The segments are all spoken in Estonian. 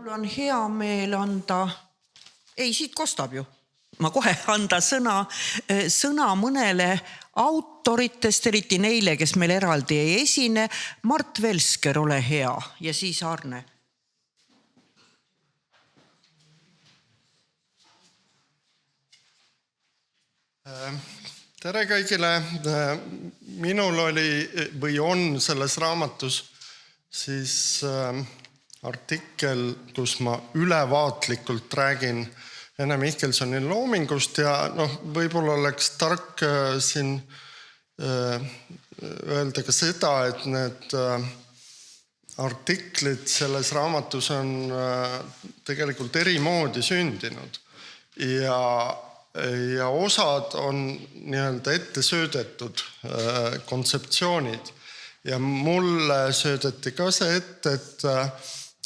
Mul on hea meel anda, siit kostab ju, ma kohe anda sõna mõnele autoritest, eriti neile, kes meil eraldi ei esine. Mart Velsker, ole hea, ja siis Arne. Tere kõigile. Minul oli või on selles raamatus siis artikkel, kus ma ülevaatlikult räägin Ene Mihkelsoni loomingust ja võib-olla oleks tark siin öelda ka seda, et need artiklid selles raamatus on tegelikult eri moodi sündinud ja osad on nii-öelda ette söödetud kontseptsioonid ja mulle söödeti ka see ette, et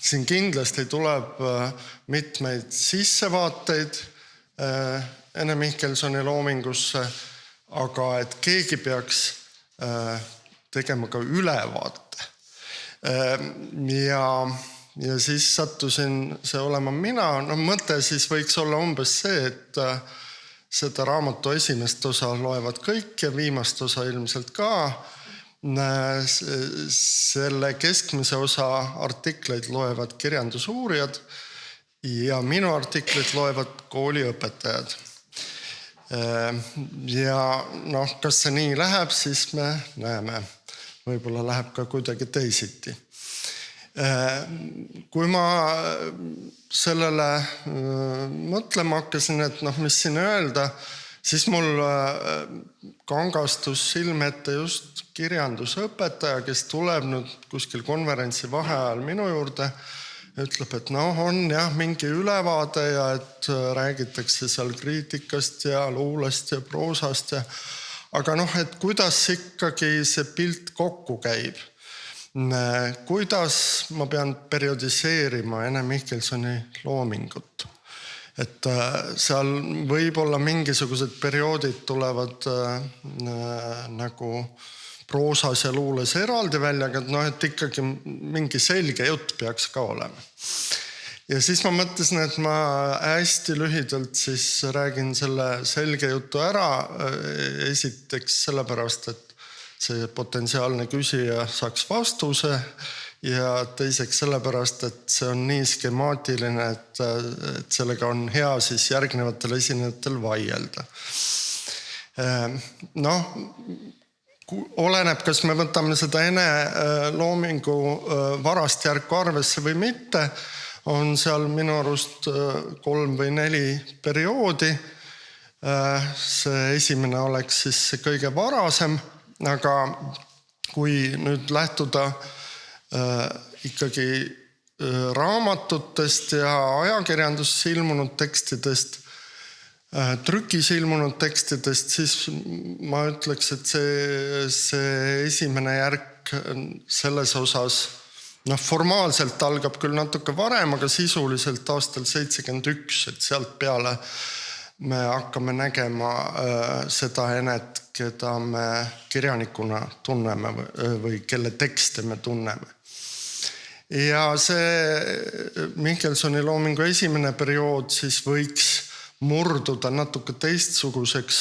siin kindlasti tuleb mitmeid sissevaateid Ene Mihkelsoni loomingusse, aga et keegi peaks tegema ka ülevaate. Ja siis sattusin see olema mina. Mõte siis võiks olla umbes see, et seda raamatu esimest osa loevad kõik ja viimast osa ilmselt ka. Selle keskmise osa artikleid loevad kirjandusuurijad ja minu artikleid loevad kooliõpetajad. Ja kas see nii läheb, siis me näeme. Võib-olla läheb ka kuidagi teisiti. Kui ma sellele mõtlema hakkasin, et mis siin öelda, siis mul kangastus silme ette just kirjandusõpetaja, kes tuleb nüüd kuskil konverentsi vaheajal minu juurde, ütleb, et on jah mingi ülevaade ja et räägitakse seal kriitikast ja luulest ja proosast. Aga et kuidas ikkagi see pilt kokku käib? Kuidas ma pean periodiseerima Ene Mihkelsoni loomingut? Et seal võib-olla mingisugused perioodid tulevad nagu proosas ja luules eraldi välja, aga et ikkagi mingi selge jutt peaks ka olema. Ja siis ma mõtlesin, et ma hästi lühidalt siis räägin selle selge jutu ära. Esiteks sellepärast, et see potentsiaalne küsija saaks vastuse ja teiseks sellepärast, et see on nii skemaatiline, et sellega on hea siis järgnevatel esinejatel vaielda. Oleneb, kas me võtame seda Ene loomingu varast järku arvesse või mitte, on seal minu arust 3 või 4 perioodi. See esimene oleks siis see kõige varasem, aga kui nüüd lähtuda ikkagi raamatutest ja ajakirjanduses ilmunud tekstidest, trükis ilmunud tekstidest, siis ma ütleks, et see esimene järk selles osas formaalselt algab küll natuke varem, aga sisuliselt aastal 71, et sealt peale me hakkame nägema seda Enet, keda me kirjanikuna tunneme või kelle tekste me tunneme. Ja see Mihkelsoni loomingu esimene periood siis võiks murduda natuke teistsuguseks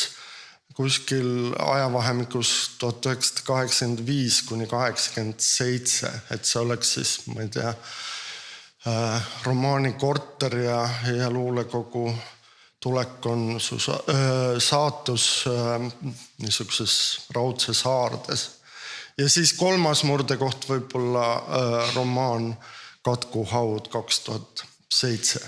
kuskil ajavahemikus 1985 kuni 87, et see oleks siis, ma ei tea, romaani Korter ja luulekogu tulek on su saatus niisuguses raudses haardes. Ja siis kolmas murdekoht võib olla romaan Katku haud 2007.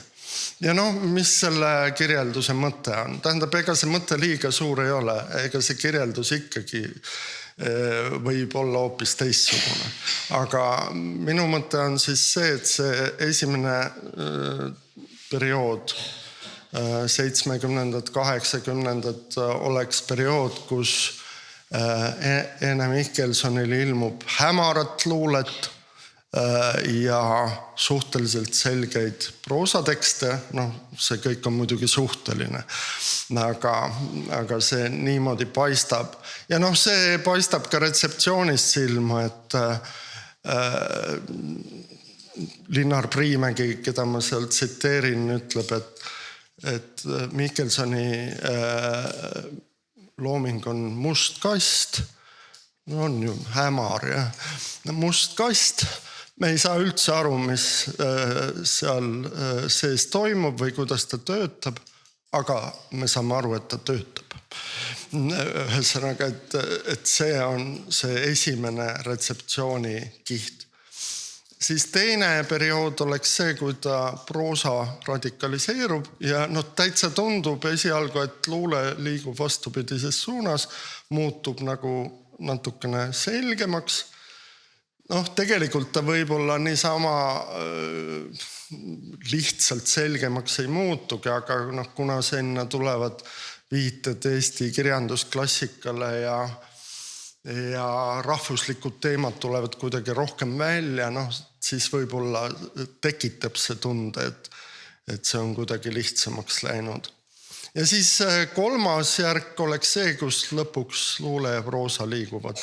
Ja mis selle kirjelduse mõte on? Tähendab, ega see mõte liiga suur ei ole, ega see kirjeldus ikkagi võib olla hoopis teistsugune. Aga minu mõte on siis see, et see esimene periood 70-ndad, 80-ndad oleks periood, kus Ene Mihkelsonil ilmub hämarat luulet ja suhteliselt selgeid proosatekste. See kõik on muidugi suhteline, aga see niimoodi paistab. Ja see paistab ka retseptsioonist silma, et Linnar Priimägi, keda ma seal tsiteerin, ütleb, et Mihkelsoni looming on must kast, no on ju hämar ja must kast, me ei saa üldse aru, mis seal sees toimub või kuidas ta töötab, aga me saame aru, et ta töötab. Ühesõnaga, et see on see esimene retseptsiooni kiht. Siis teine periood oleks see, kui ta proosa radikaliseerub ja täitsa tundub esialgu, et luule liigub vastupidises suunas, muutub nagu natukene selgemaks. Tegelikult ta võib-olla niisama lihtsalt selgemaks ei muutugi, aga kuna sinna tulevad viited Eesti kirjandusklassikale ja rahvuslikud teemad tulevad kuidagi rohkem välja, siis võib-olla tekitab see tunde, et see on kuidagi lihtsamaks läinud. Ja siis kolmas järk oleks see, kus lõpuks luule ja proosa liiguvad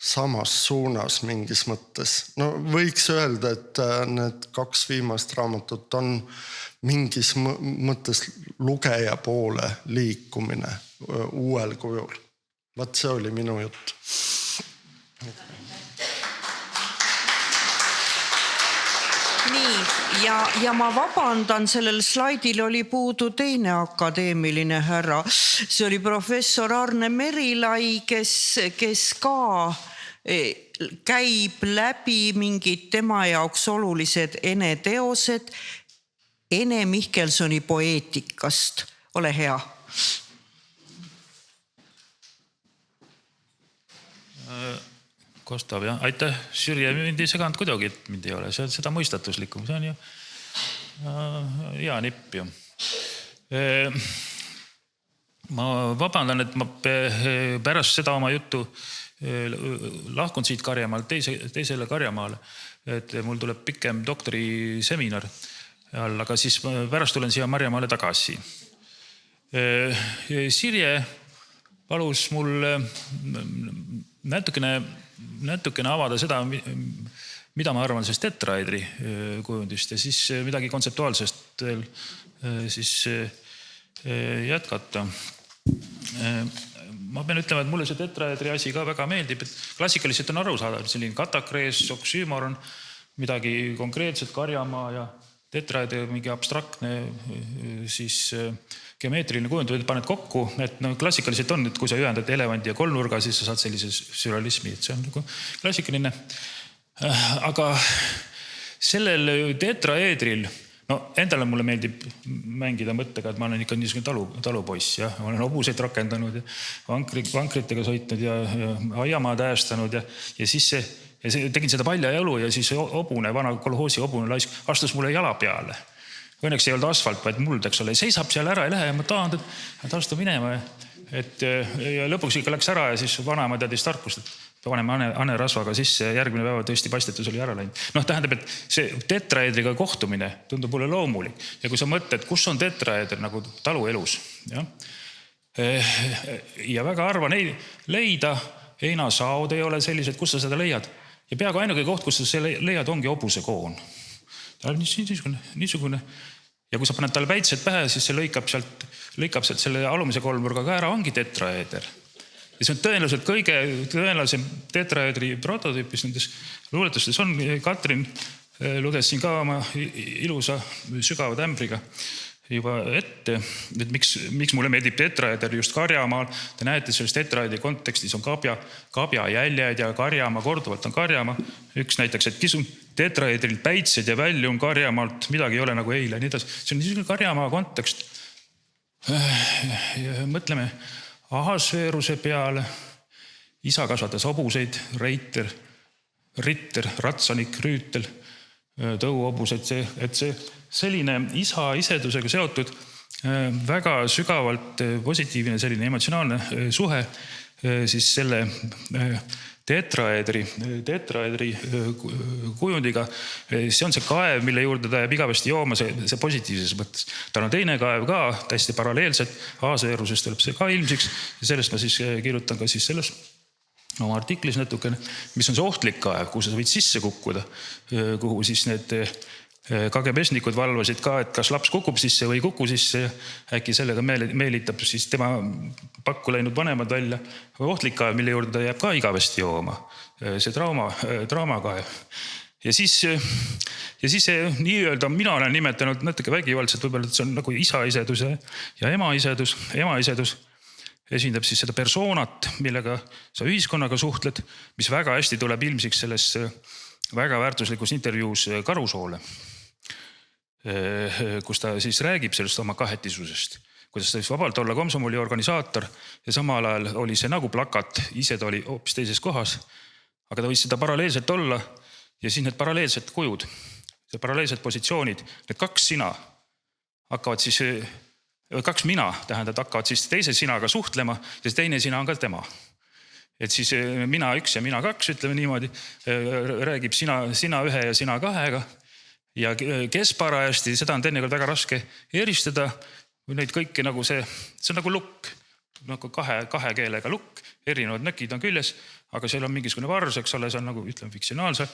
samas suunas mingis mõttes. Võiks öelda, et need 2 viimast raamatut on mingis mõttes lugeja poole liikumine uuel kujul. Vaat see oli minu jutt. Nii, ja ma vabandan, sellel slaidil oli puudu teine akadeemiline härra. See oli professor Arne Merilai, kes ka käib läbi mingid tema jaoks olulised eneteosed Ene Mihkelsoni poeetikast. Ole hea. Kostab, jah. Aitäh, Sirje, mind ei seganud kuidagi, et mind ei ole. See on seda mõistatuslikum. See on ju hea nipp ju. Ma vabandan, et ma pärast seda oma juttu lahkun siit Karjamaalt teisele Karjamaale, et mul tuleb pikem doktoriseminar, aga siis pärast tulen siia Marjamaale tagasi. Sirje palus mul natukene avada seda, mida ma arvan sellest tetraedri kujundist ja siis midagi kontseptuaalsest veel siis jätkata. Ma pean ütlema, et mulle see tetraedri asi ka väga meeldib, et klassikaliselt on aru saada, selline katakrees, oksüümoron, midagi konkreetset, Karjamaa ja tetraedri mingi abstraktne siis geomeetriline kujund, või paned kokku, et klassikaliselt on, et kui sa ühendad elevandi ja kolmnurga, siis sa saad sellise sürrealismi, et see on nagu klassikaline. Aga sellel tetraedril, endale mulle meeldib mängida mõttega, et ma olen ikka niisugune talupoiss, jah. Ma olen hobuseid rakendanud ja vankritega sõitnud ja aiamaad äästanud ja siis tegin seda palja elu ja siis hobune, vana kolhoosi hobune laisk astus mulle jala peale. Õnneks ei olnud asfalt, vaid muld, eks ole. Seisab seal ära ei lähe ja ma taandud, et astu minema. Ja lõpuks ikka läks ära ja siis vanaema teadis tarkust, et paneme hanerasvaga sisse ja järgmine päeva tõesti paistetus oli ära läinud. Tähendab, et see tetraedriga kohtumine tundub mulle loomulik. Ja kui sa mõtled, kus on tetraedr nagu taluelus, ja väga harva neid leida, heinasaod ei ole sellised, kus sa seda leiad. Ja peaaegu ainuke koht, kus sa leiad, ongi hobusekoon. Ta on niisugune. Ja kui sa paned tal päitsed pähe, siis see lõikab sealt selle alumise kolmnurga ka ära, ongi tetraeder. Ja see on tõenäoliselt kõige tõenäolisem tetraedri prototüüpis nendes luuletustes on. Katrin luges siin ka oma ilusa sügava tämbriga juba ette, et miks mulle meeldib tetraeder just Karjamaal. Te näete, selles tetraedri kontekstis on kabja jäljed ja Karjamaa, korduvalt on Karjamaa. Üks näiteks, et kisun tetraedril päitsed ja väljun Karjamaalt, midagi ei ole nagu eile. See on niisugune Karjamaa kontekst. Mõtleme Ahasveeruse peale. Isa kasvatas hobuseid, ritter, ratsanik, rüütel, tõuhobused, et see selline isa isedusega seotud väga sügavalt positiivne selline emotsionaalne suhe siis selle tetraedri kujundiga. See on see kaev, mille juurde ta jääb igavesti jooma, see positiivses mõttes. Tal on teine kaev ka, täiesti paralleelselt, Ahasveerusest tuleb see ka ilmsiks ja sellest ma siis kirjutan ka siis selles oma artiklis natukene, mis on see ohtlik kaev, kuhu sa võid sisse kukkuda, kuhu siis need KGB-snikud valvasid ka, et kas laps kukub sisse või ei kuku sisse ja äkki sellega meelitab siis tema pakku läinud vanemad välja. Ohtlik kaev, mille juurde ta jääb ka igavesti jooma. See traumakaev. Ja siis nii-öelda mina olen nimetanud natuke vägivaldselt, võib-olla, et see on nagu isa-isedus ja ema-isedus. Ema-isedus esindab siis seda persoonat, millega sa ühiskonnaga suhtled, mis väga hästi tuleb ilmsiks selles väga väärtuslikus intervjuus Karusoole, kus ta siis räägib sellest oma kahetisusest, kuidas ta siis vabalt olla komsomoli organisaator ja samal ajal oli see nagu plakat, ise ta oli hoopis teises kohas, aga ta võis seda paralleelselt olla ja siis need paralleelsed kujud, paralleelsed positsioonid, need kaks sina hakkavad siis, kaks mina tähendab, hakkavad siis teise sinaga suhtlema ja see teine sina on ka tema. Et siis mina üks ja mina kaks, ütleme niimoodi, räägib sina ühe ja sina kahega ja kes parajasti, seda on teinekord väga raske eristada või neid kõiki nagu see on nagu lukk, nagu kahe keelega lukk, erinevad nökid on küljes, aga seal on mingisugune varus, eks ole, see on nagu ütleme fiktsionaalse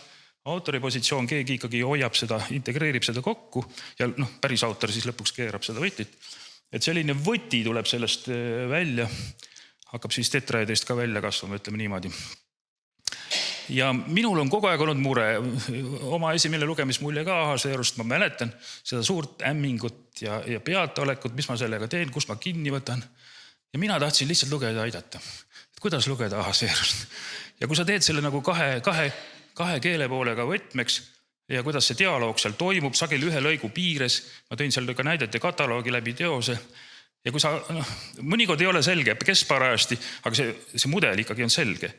autori positsioon, keegi ikkagi hoiab seda, integreerib seda kokku ja päris autor siis lõpuks keerab seda võtit. Et selline võti tuleb sellest välja, hakkab siis tetraedest ka välja kasvama, ütleme niimoodi. Ja minul on kogu aeg olnud mure, oma esimene lugemismulje ka Ahasveerust, ma mäletan seda suurt ämmingut ja peataolekut, mis ma sellega teen, kus ma kinni võtan. Ja mina tahtsin lihtsalt lugeda ja aidata. Et kuidas lugeda Ahasveerust. Ja kui sa teed selle nagu kahe keelepoolega võtmeks ja kuidas see dialoog seal toimub, sageli ühe lõigu piires, ma tõin seal ka näidete kataloogi läbi teose, ja kui sa, mõnikord ei ole selge, kes parajasti, aga see mudel ikkagi on selge.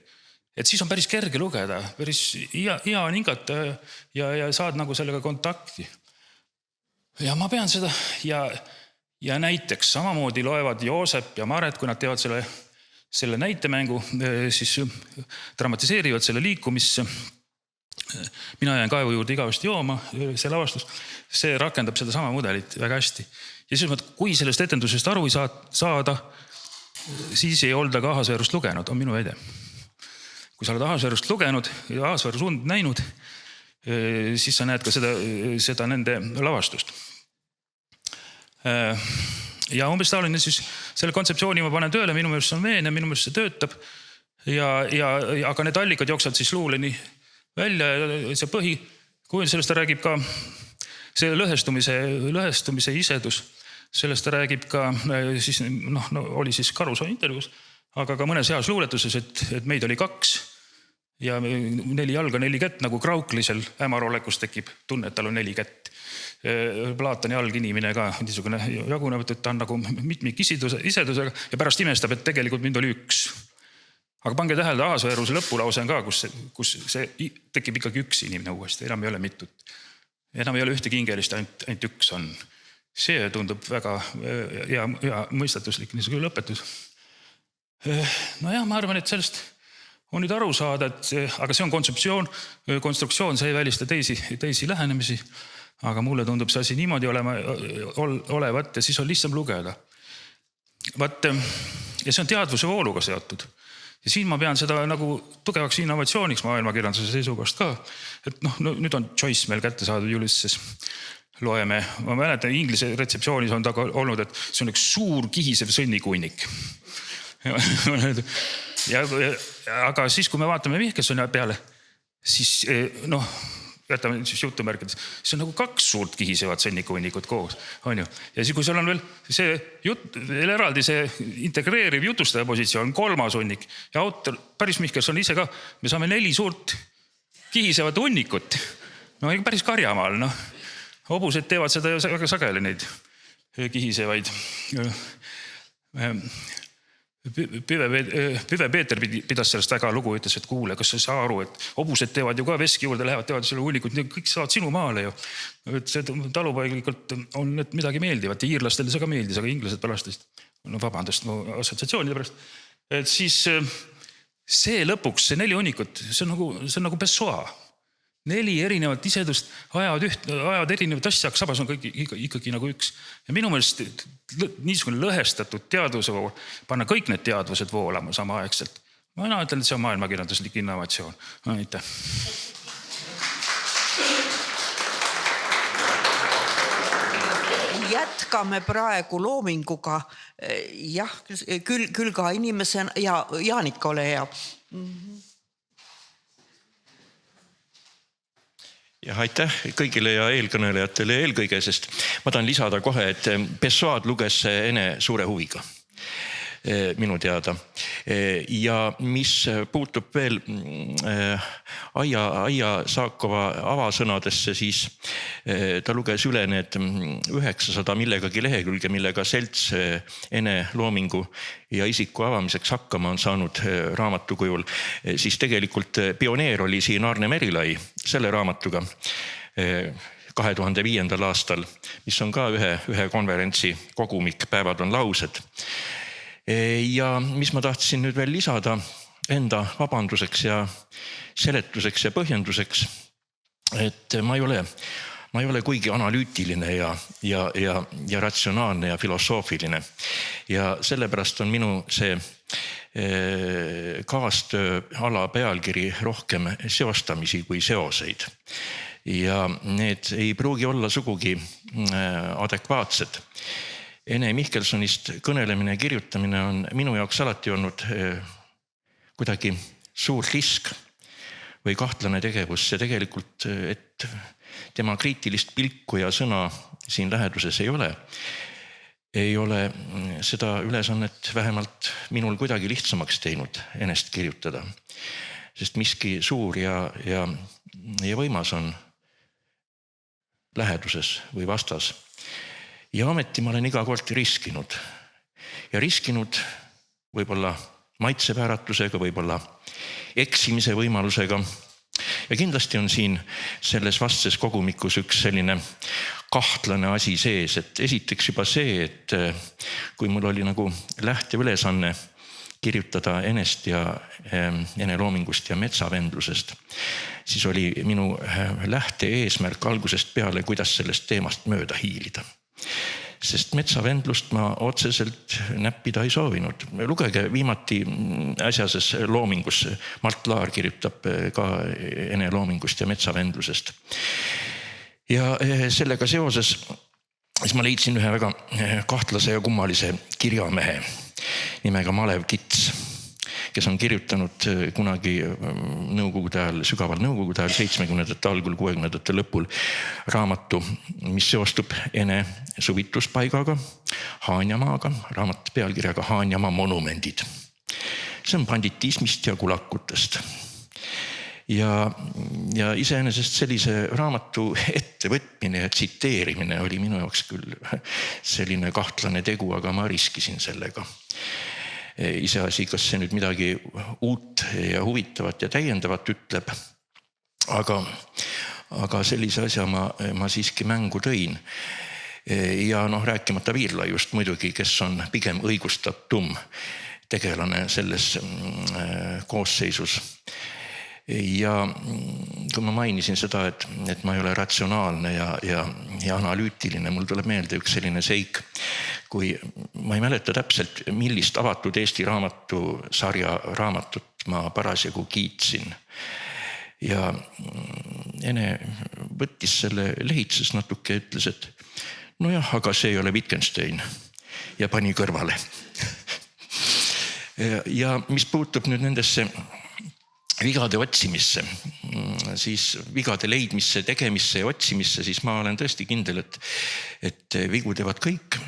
Et siis on päris kerge lugeda, päris hea on hingata ja saad nagu sellega kontakti. Ja ma pean seda, ja näiteks samamoodi loevad Joosep ja Maret, kui nad teevad selle näitemängu, siis dramatiseerivad selle liikumisse. Mina jään kaevu juurde igavesti jooma, see lavastus, see rakendab seda sama mudelit väga hästi. Ja siis kui sellest etendusest aru ei saada, siis ei olda ka Ahasveerust lugenud, on minu väide. Kui sa oled Ahasveerust lugenud ja Ahasveerus und näinud, siis sa näed ka seda nende lavastust. Ja umbes taoline siis selle kontseptsiooni ma panen tööle, minu meelest see on veene, minu meelest see töötab, aga need allikad jooksavad siis luuleni välja ja see põhi, kui sellest ta räägib ka see lõhestumise isedus, sellest ta räägib ka, siis, oli siis Karusoo intervjuus, aga ka mõnes heas luuletuses, et meid oli 2 ja 4 jalga, 4 kätt, nagu Krauklisel hämarolekus tekib tunne, et tal on 4 kätt. Plaatoni alginimine ka niisugune jagunevat, et ta on nagu mitmik isedusega ja pärast imestab, et tegelikult mind oli 1. Aga pange tähelde, Ahasveeruse lõpulause on ka, kus see tekib ikkagi 1 inimene uuesti, enam ei ole mitut. Enam ei ole ühte kingelist, ainult 1 on. See tundub väga hea mõistatuslik niisugune lõpetus. Ma arvan, et sellest on nüüd aru saada, aga see on konstruktsioon, see ei välista teisi lähenemisi, aga mulle tundub see asi niimoodi olevat ja siis on lihtsam lugeda. Ja see on teadvuse vooluga seotud. Ja siin ma pean seda nagu tugevaks innovatsiooniks maailmakirjanduse seisukohast ka. Et nüüd on Joyce meil kätte saadud Ulysses. Loeme, ma mäletan, inglise retseptsioonis on ta olnud, et see on üks suur kihisev sõnnikunnik. Aga siis, kui me vaatame Mihkelsoni peale, siis jätame siis jutumärkides, see on nagu 2 suurt kihisevad sõnnikuunnikud koos, on ju. Ja siis, kui seal on veel veel eraldi see integreeriv jutustaja positsioon, 3. hunnik ja autor, päris Mihkelson ise ka, me saame 4 suurt kihisevat hunnikut. Päris karjamaal, Hobused teevad seda väga sageli neid kihisevaid. Püve Peeter pidas sellest väga lugu, ütles, et kuule, kas sa ei saa aru, et hobused teevad ju ka veski juurde, lähevad, teevad selle hunnikut, kõik saavad sinu maale ju. Et see talupaigalikult on midagi meeldivat ja iirlastele see ka meeldis, aga inglased pärast, vabandust, mu assotsiatsioonide pärast. Et siis see lõpuks, see 4 hunnikut, see on nagu Pessoa. 4 erinevat isedust ajavad erinevat asja, aga sabas on ikkagi nagu 1. Ja minu meelest niisugune lõhestatud teadvuse panna kõik need teadvused voolama samaaegselt Mina ütlen, et see on maailmakirjanduslik innovatsioon. Aitäh. Jätkame praegu loominguga. Jah, küll ka inimesena ja Jaanika, ole hea. Ja aitäh kõigile ja eelkõnelejatele eelkõige, sest ma tahan lisada kohe, et Pessoad luges Ene suure huviga minu teada. Ja mis puutub veel Aija Saakova avasõnadesse, siis ta luges üle need 900 millegagi lehekülge, millega selts Ene loomingu ja isiku avamiseks hakkama on saanud raamatu kujul. Siis tegelikult pioneer oli siin Arne Merilai selle raamatuga 2005. aastal, mis on ka ühe konverentsi kogumik, Päevad on laused. Ja mis ma tahtsin nüüd veel lisada enda vabanduseks ja seletuseks ja põhjenduseks, et ma ei ole kuigi analüütiline ja ratsionaalne ja filosoofiline. Ja sellepärast on minu see kaastöö ala pealkiri rohkem seostamisi kui seoseid. Ja need ei pruugi olla sugugi adekvaatsed. Ene Mihkelsonist kõnelemine ja kirjutamine on minu jaoks alati olnud kuidagi suur risk või kahtlane tegevus. Ja tegelikult, et tema kriitilist pilku ja sõna siin läheduses ei ole seda ülesannet vähemalt minul kuidagi lihtsamaks teinud Enest kirjutada. Sest miski suur ja võimas on läheduses või vastas. Ja ometi ma olen iga kord riskinud. Ja riskinud võib-olla maitsepääratusega, võib-olla eksimise võimalusega. Ja kindlasti on siin selles vastses kogumikus üks selline kahtlane asi sees, et esiteks juba see, et kui mul oli nagu lähteülesanne kirjutada Enest ja Ene loomingust ja metsavendlusest, siis oli minu lähte eesmärk algusest peale, kuidas sellest teemast mööda hiilida. Sest metsavendlust ma otseselt näppida ei soovinud. Lugege viimati äsjases loomingus. Mart Laar kirjutab ka Ene loomingust ja metsavendlusest. Ja sellega seoses siis ma leidsin ühe väga kahtlase ja kummalise kirjamehe nimega Malev Kits, kes on kirjutanud kunagi nõukogude ajal, sügaval nõukogude ajal, 70. algul, 60. lõpul raamatu, mis seostub Ene suvituspaigaga, Haanjamaaga, raamat pealkirjaga Haanjamaa monumendid. See on banditismist ja kulakutest. Ja iseenesest sellise raamatu ettevõtmine ja tsiteerimine oli minu jaoks küll selline kahtlane tegu, aga ma riskisin sellega. Iseasi, kas see nüüd midagi uut ja huvitavat ja täiendavat ütleb, aga sellise asja ma siiski mängu tõin. Ja rääkimata Viirlaiust muidugi, kes on pigem õigustatum tegelane selles koosseisus. Ja kui ma mainisin seda, et ma ei ole ratsionaalne ja analüütiline, mul tuleb meelde üks selline seik, kui ma ei mäleta täpselt, millist avatud Eesti raamatusarja raamatut ma parasjagu kiitsin. Ja Ene võttis selle lehitses natuke ja ütles, et nojah, aga see ei ole Wittgenstein ja pani kõrvale. Ja mis puutub nüüd nendesse vigade otsimisse, siis vigade leidmisse, tegemisse ja otsimisse, siis ma olen tõesti kindel, et vigu teevad kõik.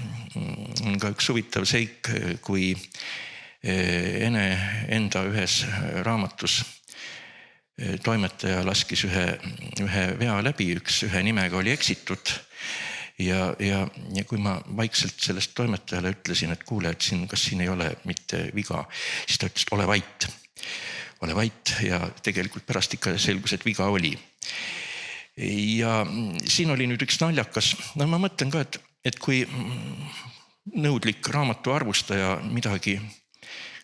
On ka üks huvitav seik, kui Ene enda ühes raamatus toimetaja laskis ühe vea läbi, ühe nimega oli eksitud. Ja kui ma vaikselt sellest toimetajale ütlesin, et kuule, et kas siin ei ole mitte viga, siis ta ütles, ole vait ja tegelikult pärast ikka selgus, et viga oli. Ja siin oli nüüd üks naljakas, ma mõtlen ka, et kui nõudlik raamatu arvustaja midagi,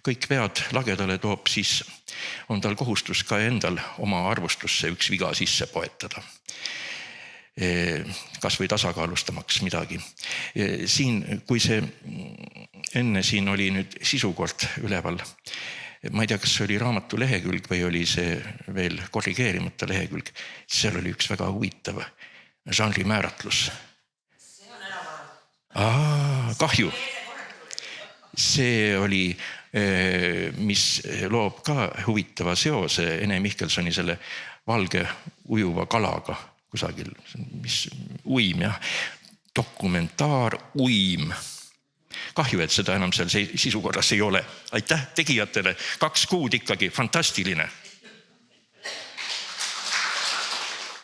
kõik vead lagedale toob, siis on tal kohustus ka endal oma arvustusse üks viga sisse poetada. Kas või tasakaalustamaks midagi. Siin, kui see enne siin oli nüüd sisukord üleval, ma ei tea, kas see oli raamatu lehekülg või oli see veel korrigeerimata lehekülg. Seal oli üks väga huvitav žanri määratlus. See on ära vaadata. Kahju. See oli, mis loob ka huvitava seose Ene Mihkelsoni selle valge ujuva kalaga kusagil, mis uim jah, dokumentaar uim. Kahju, et seda enam seal sisukorras ei ole. Aitäh tegijatele, 2 kuud ikkagi fantastiline.